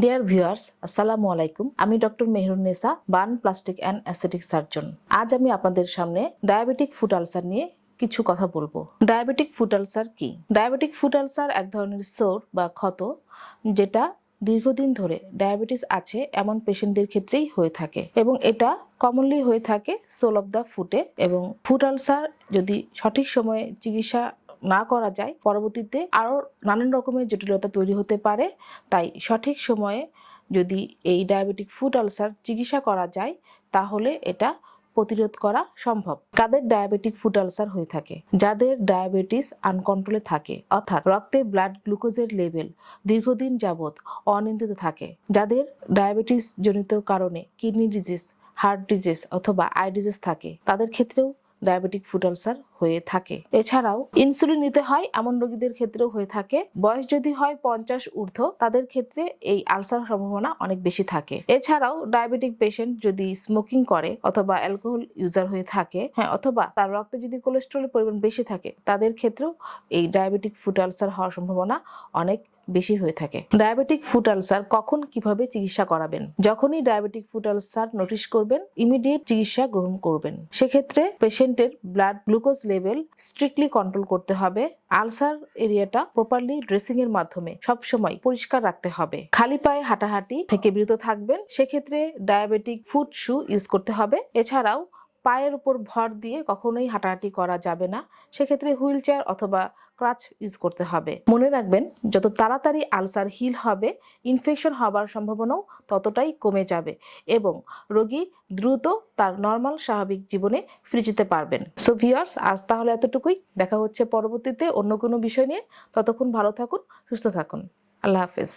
Dear viewers, আসসালামু আলাইকুম। আমি doctor Mehrunnesa, burn plastic and aesthetic surgeon. আজ আমি আপনাদের সামনে ডায়াবেটিক ফুট আলসার নিয়ে কিছু কথা বলবো। ডায়াবেটিক ফুট আলসার কি? ডায়াবেটিক ফুট আলসার এক ধরনের সোর বা ক্ষত, যেটা দীর্ঘদিন ধরে ডায়াবেটিস আছে এমন পেশেন্টদের ক্ষেত্রেই হয়ে থাকে এবং এটা কমনলি হয়ে থাকে সোল অফ দ্য ফুটে। এবং ফুট আলসার যদি সঠিক সময়ে চিকিৎসা না করা যায়, পরবর্তীতে আরও নানান রকমের জটিলতা তৈরি হতে পারে। তাই সঠিক সময়ে যদি এই ডায়াবেটিক ফুট আলসার চিকিৎসা করা যায়, তাহলে এটা প্রতিরোধ করা সম্ভব। কাদের ডায়াবেটিক ফুট আলসার হয়ে থাকে? যাদের ডায়াবেটিস আনকন্ট্রোলে থাকে, অর্থাৎ রক্তে ব্লাড গ্লুকোজের লেভেল দীর্ঘদিন যাবৎ অনিয়ন্ত্রিত থাকে, যাদের ডায়াবেটিস জনিত কারণে কিডনি ডিজিজ, হার্ট ডিজিজ অথবা আই ডিজিজ থাকে, তাদের ক্ষেত্রেও ডায়াবেটিক ফুট আলসার হয়ে থাকে। এছাড়াও ইনসুলিন নিতে হয় এমন রোগীদের ক্ষেত্রেও হয়ে থাকে। বয়স যদি হয় 50 ঊর্ধ্ব, তাদের ক্ষেত্রে এই আলসার সম্ভাবনা অনেক বেশি থাকে। এছাড়াও ডায়াবেটিক পেশেন্ট যদি স্মোকিং করে অথবা অ্যালকোহল ইউজার হয়ে থাকে, অথবা তার রক্তে যদি কোলেস্টেরলের পরিমাণ বেশি থাকে, তাদের ক্ষেত্রেও এই ডায়াবেটিক ফুট আলসার হওয়ার সম্ভাবনা অনেক বেশি হয়ে থাকে। ডায়াবেটিক ফুট আলসার কখন কিভাবে চিকিৎসা করাবেন? যখনই ডায়াবেটিক ফুট আলসার নোটিশ করবেন, ইমিডিয়েট চিকিৎসা গ্রহণ করবেন। সেক্ষেত্রে পেশেন্টের blood glucose level strictly control করতে হবে। আলসার এরিয়াটা প্রপারলি ড্রেসিং এর মাধ্যমে সবসময় পরিষ্কার রাখতে হবে। খালি পায়ে হাঁটাহাঁটি থেকে বিরত থাকবেন। সেক্ষেত্রে ডায়াবেটিক ফুট শু ইউজ করতে হবে। এছাড়াও পায়ের উপর ভর দিয়ে কখনোই হাঁটাহাঁটি করা যাবে না। সেক্ষেত্রে হুইল চেয়ার অথবা ক্রাচ ইউজ করতে হবে। মনে রাখবেন, যত তাড়াতাড়ি আলসার হিল হবে, ইনফেকশন হবার সম্ভাবনাও ততটাই কমে যাবে এবং রোগী দ্রুত তার নর্মাল স্বাভাবিক জীবনে ফিরে যেতে পারবেন। সো ভিউয়ার্স, আজ তাহলে এতটুকুই। দেখা হচ্ছে পরবর্তীতে অন্য কোনো বিষয় নিয়ে। ততক্ষণ ভালো থাকুন, সুস্থ থাকুন। আল্লাহ হাফেজ।